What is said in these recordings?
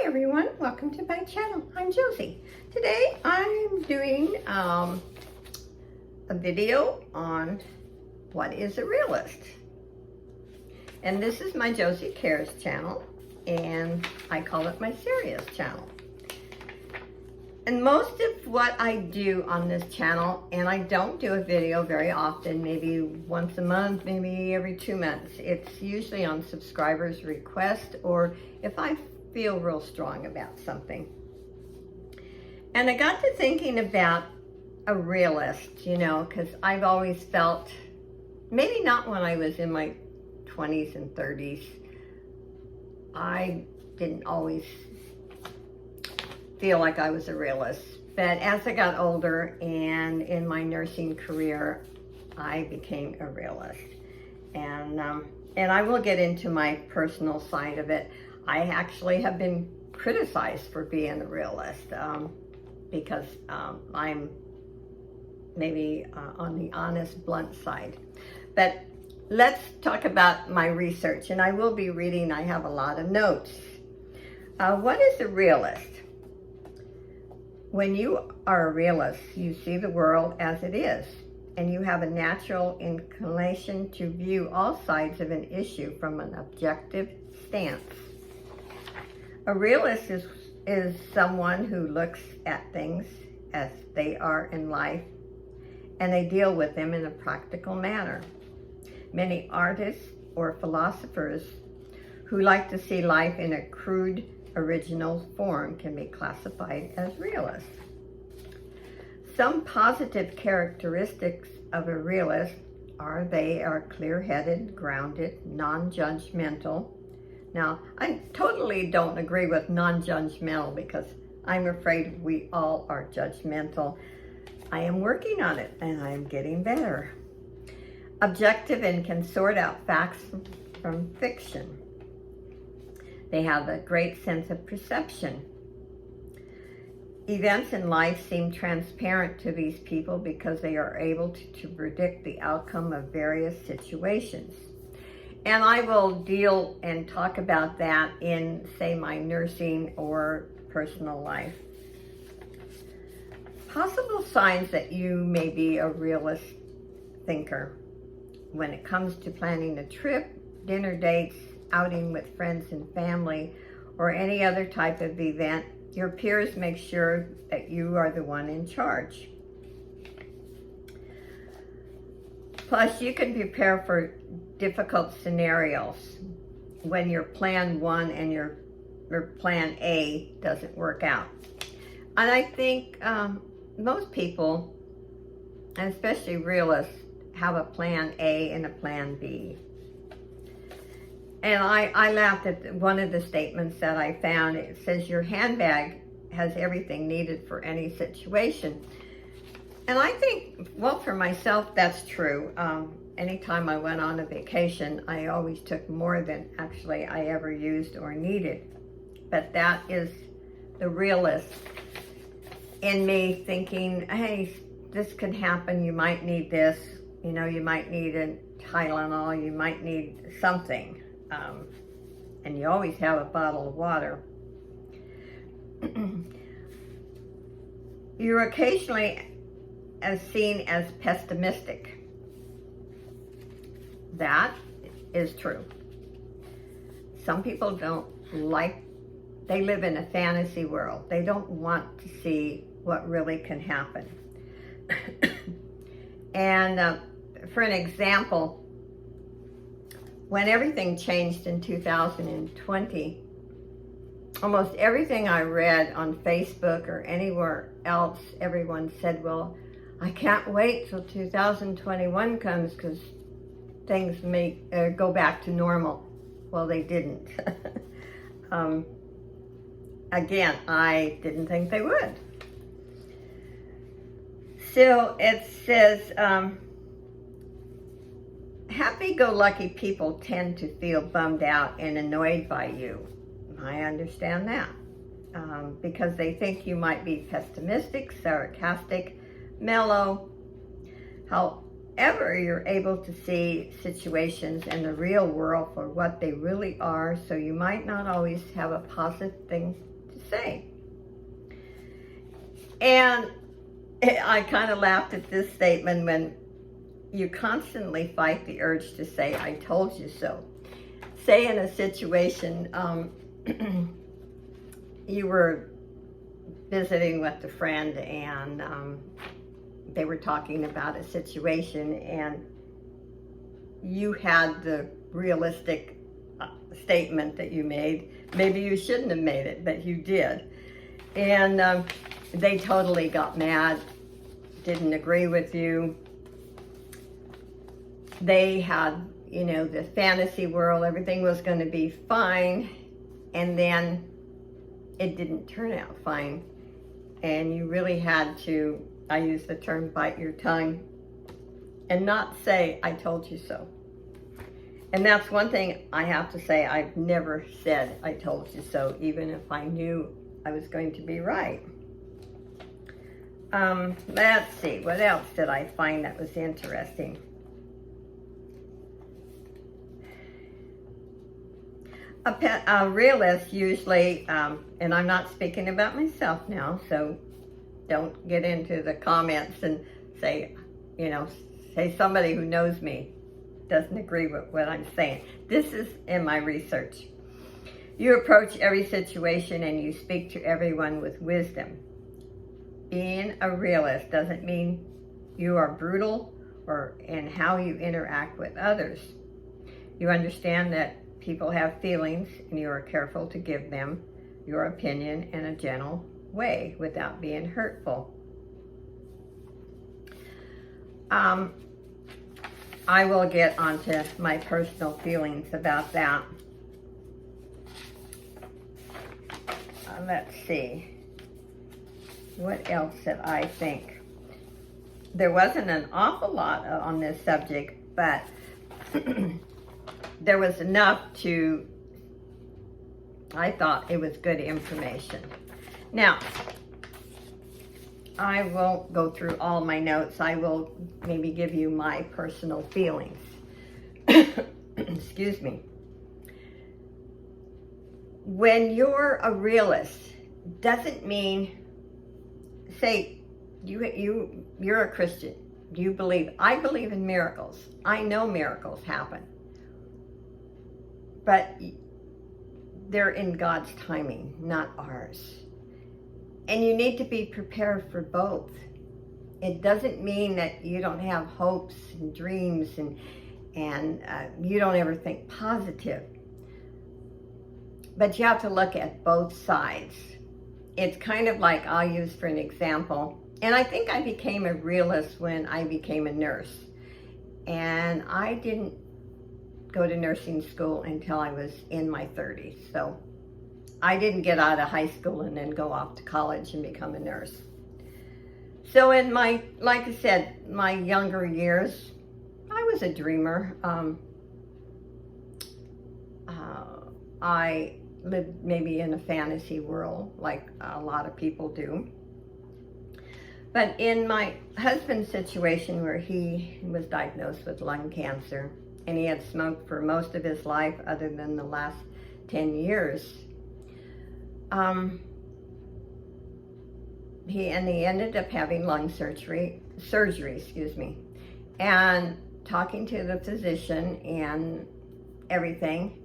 everyone, welcome to my channel. I'm Josie. Today I'm doing a video on what is a realist. And this is my Josie Cares channel, and I call it my serious channel. And most of what I do on this channel, and I don't do a video very often, maybe once a month, maybe every 2 months. It's usually on subscribers' request or if I feel real strong about something. And I got to thinking about a realist, you know, because I've always felt, maybe not when I was in my 20s and 30s, I didn't always feel like I was a realist. But as I got older and in my nursing career, I became a realist. And I will get into my personal side of it. I actually have been criticized for being a realist because I'm maybe on the honest, blunt side. But let's talk about my research, and I will be reading. I have a lot of notes. What is a realist? When you are a realist, you see the world as it is, and you have a natural inclination to view all sides of an issue from an objective stance. A realist is someone who looks at things as they are in life, and they deal with them in a practical manner. Many artists or philosophers who like to see life in a crude, original form can be classified as realists. Some positive characteristics of a realist are they are clear-headed, grounded, non-judgmental. Now, I totally don't agree with non-judgmental because I'm afraid we all are judgmental. I am working on it and I'm getting better. Objective and can sort out facts from fiction. They have a great sense of perception. Events in life seem transparent to these people because they are able to predict the outcome of various situations. And I will deal and talk about that in, say, my nursing or personal life. Possible signs that you may be a realist thinker. When it comes to planning a trip, dinner dates, outing with friends and family, or any other type of event, your peers make sure that you are the one in charge. Plus, you can prepare for difficult scenarios when your plan 1 and your plan A doesn't work out. And I think most people, and especially realists, have a plan A and a plan B. And I laughed at one of the statements that I found. It says your handbag has everything needed for any situation. And I think, well, for myself, that's true. Anytime I went on a vacation, I always took more than actually I ever used or needed. But that is the realist in me thinking, hey, this could happen. You might need this. You know, you might need a Tylenol. You might need something. And you always have a bottle of water. You're occasionally seen as pessimistic. That is true. Some people don't like, they live in a fantasy world. They don't want to see what really can happen. And for an example, when everything changed in 2020, almost everything I read on Facebook or anywhere else, everyone said, well, I can't wait till 2021 comes because things may go back to normal. Well, they didn't. Again, I didn't think they would. So it says, happy-go-lucky people tend to feel bummed out and annoyed by you. I understand that. Because they think you might be pessimistic, sarcastic, mellow. However, you're able to see situations in the real world for what they really are, so you might not always have a positive say. And I kind of laughed at this statement when you constantly fight the urge to say, I told you so. Say in a situation, you were visiting with a friend and they were talking about a situation and you had the realistic statement that you made. Maybe you shouldn't have made it, but you did. And they totally got mad, didn't agree with you. They had, the fantasy world, everything was going to be fine, and then it didn't turn out fine. And you really had to, I use the term, bite your tongue and not say, I told you so. And that's one thing I have to say, I've never said, I told you so, even if I knew I was going to be right. Let's see, what else did I find that was interesting? A realist usually, and I'm not speaking about myself now, so don't get into the comments and say, say somebody who knows me doesn't agree with what I'm saying. This is in my research. You approach every situation and you speak to everyone with wisdom. Being a realist doesn't mean you are brutal or in how you interact with others. You understand that people have feelings and you are careful to give them your opinion in a gentle way without being hurtful. I will get onto my personal feelings about that. Let's see. What else did I think? There wasn't an awful lot on this subject, but there was enough to, I thought it was good information. Now, I won't go through all my notes. I will maybe give you my personal feelings. Excuse me. When you're a realist, doesn't mean, say, you're a Christian. You believe, I believe in miracles. I know miracles happen. But they're in God's timing, not ours. And you need to be prepared for both. It doesn't mean that you don't have hopes and dreams and you don't ever think positive. But you have to look at both sides. It's kind of like, I'll use for an example, and I think I became a realist when I became a nurse. And I didn't go to nursing school until I was in my 30s. So I didn't get out of high school and then go off to college and become a nurse. So in my, like I said, my younger years, I was a dreamer. I lived maybe in a fantasy world like a lot of people do. But in my husband's situation where he was diagnosed with lung cancer and he had smoked for most of his life other than the last 10 years, he ended up having lung surgery, and talking to the physician and everything,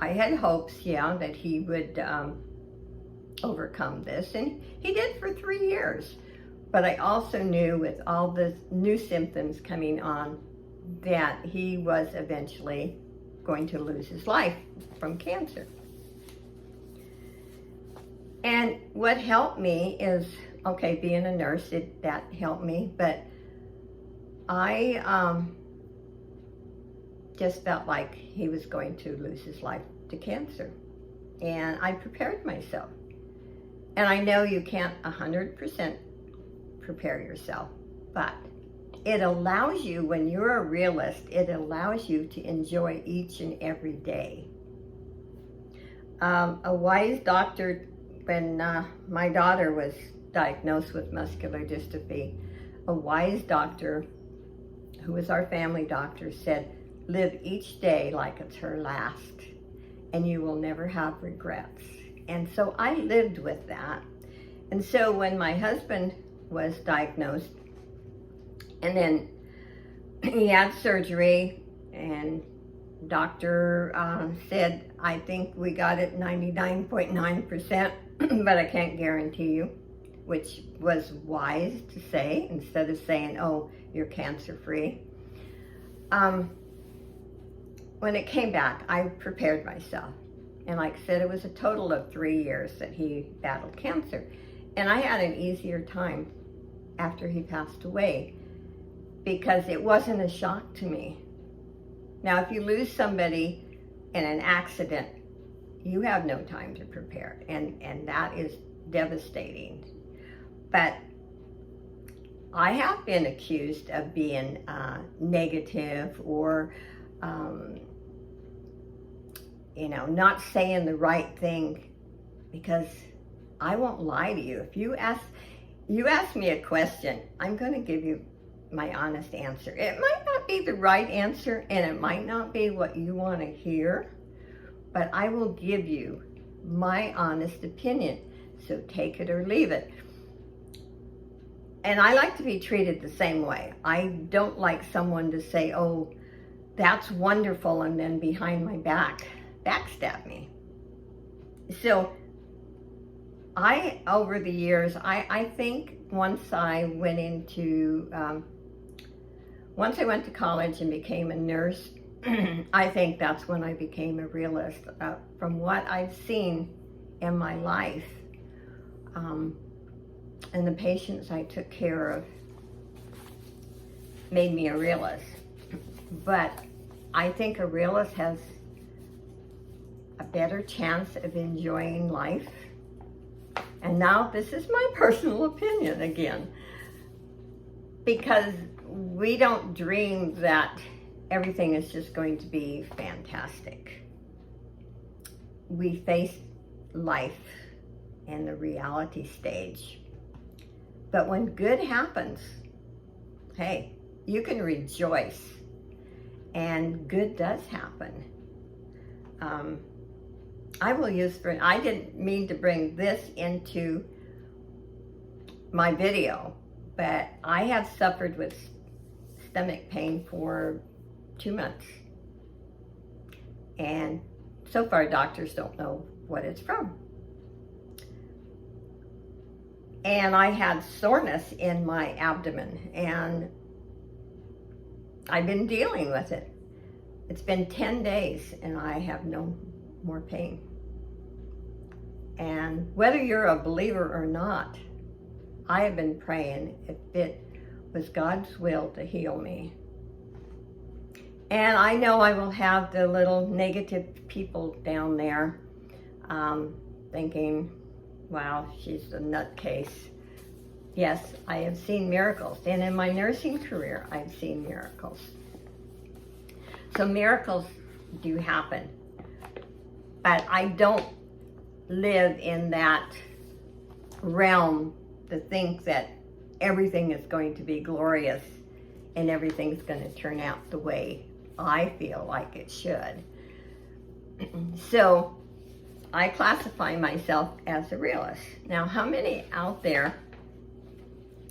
I had hopes, that he would overcome this, and he did for 3 years. But I also knew with all the new symptoms coming on that he was eventually going to lose his life from cancer. And what helped me is, okay, being a nurse, that helped me, but I just felt like he was going to lose his life to cancer. And I prepared myself. And I know you can't 100% prepare yourself, but it allows you, when you're a realist, it allows you to enjoy each and every day. A wise doctor, when my daughter was diagnosed with muscular dystrophy, a wise doctor, who was our family doctor, said, live each day like it's her last, and you will never have regrets. And so I lived with that. And so when my husband was diagnosed, and then he had surgery, and doctor said, I think we got it 99.9%, but I can't guarantee you, which was wise to say instead of saying, oh, you're cancer-free. When it came back, I prepared myself. And like I said, it was a total of 3 years that he battled cancer. And I had an easier time after he passed away because it wasn't a shock to me. Now, if you lose somebody in an accident, you have no time to prepare, and that is devastating. But I have been accused of being negative or, not saying the right thing, because I won't lie to you. If you ask me a question, I'm going to give you my honest answer. It might not be the right answer, and it might not be what you want to hear, but I will give you my honest opinion. So take it or leave it. And I like to be treated the same way. I don't like someone to say, oh, that's wonderful, and then behind my back, backstab me. So over the years, I think once I went to college and became a nurse, I think that's when I became a realist. From what I've seen in my life, and the patients I took care of made me a realist. But I think a realist has a better chance of enjoying life. And now this is my personal opinion again, because we don't dream that everything is just going to be fantastic. We face life in the reality stage. But when good happens, hey, you can rejoice. And good does happen. I didn't mean to bring this into my video, but I have suffered with stomach pain for 2 months. And so far, doctors don't know what it's from. And I had soreness in my abdomen, and I've been dealing with it. It's been 10 days, and I have no more pain. And whether you're a believer or not, I have been praying if it was God's will to heal me. And I know I will have the little negative people down there thinking, wow, she's a nutcase. Yes, I have seen miracles. And in my nursing career, I've seen miracles. So miracles do happen. But I don't live in that realm to think that everything is going to be glorious and everything's going to turn out the way I feel like it should. So I classify myself as a realist. Now, how many out there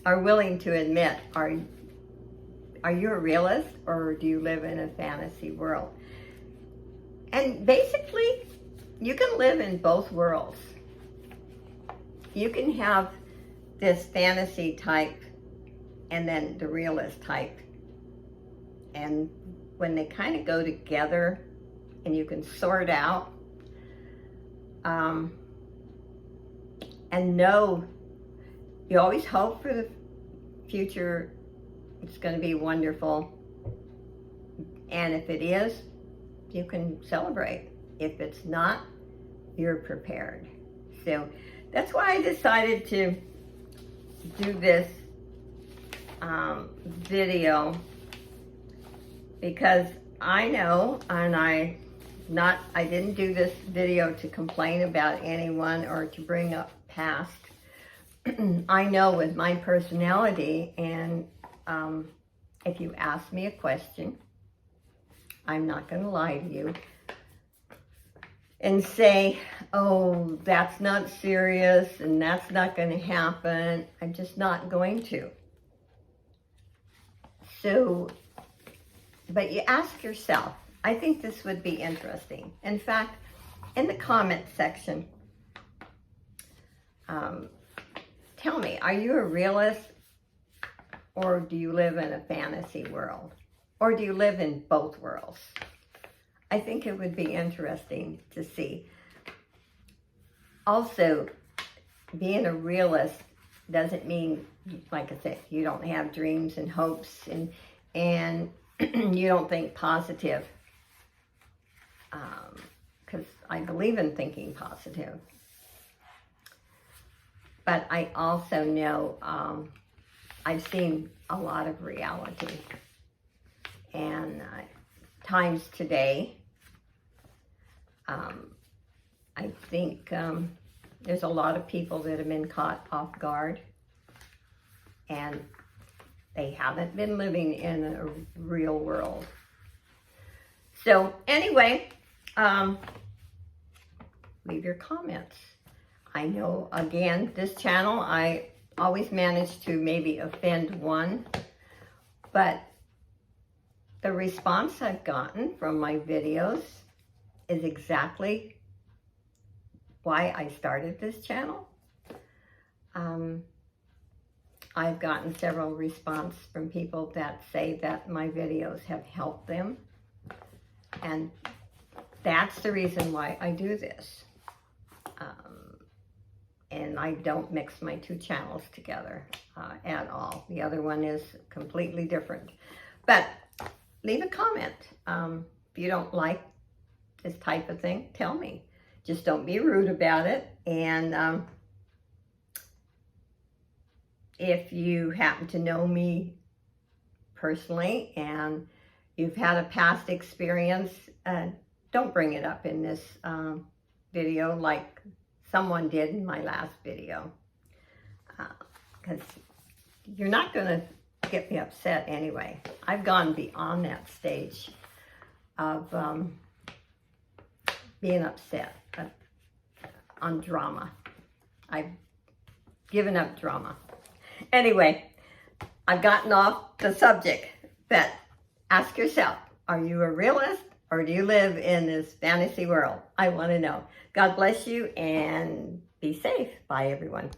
are willing to admit, are you a realist, or do you live in a fantasy world? And basically, you can live in both worlds. You can have this fantasy type and then the realist type. And when they kind of go together and you can sort out and know, you always hope for the future, it's going to be wonderful. And if it is, you can celebrate. If it's not, you're prepared. So that's why I decided to do this video, because I know, and I didn't do this video to complain about anyone or to bring up past. I know with my personality, and if you ask me a question, I'm not going to lie to you. and say, oh, that's not serious and that's not going to happen. I'm just not going to. So, but you ask yourself, I think this would be interesting. In fact, in the comment section, tell me, are you a realist, or do you live in a fantasy world? Or do you live in both worlds? I think it would be interesting to see. Also, being a realist doesn't mean, like I said, you don't have dreams and hopes and you don't think positive. Because I believe in thinking positive. But I also know I've seen a lot of reality. And times today, I think there's a lot of people that have been caught off guard, and they haven't been living in a real world. So anyway, leave your comments. I know, again, this channel, I always manage to maybe offend one, but the response I've gotten from my videos is exactly why I started this channel. I've gotten several responses from people that say that my videos have helped them, and that's the reason why I do this. And I don't mix my two channels together at all. The other one is completely different. But leave a comment. If you don't like this type of thing, tell me. Just don't be rude about it. And if you happen to know me personally and you've had a past experience, don't bring it up in this video like someone did in my last video. Because you're not going to get me upset anyway. I've gone beyond that stage of being upset on drama. I've given up drama. Anyway, I've gotten off the subject, but ask yourself, are you a realist or do you live in this fantasy world? I want to know. God bless you and be safe. Bye, everyone.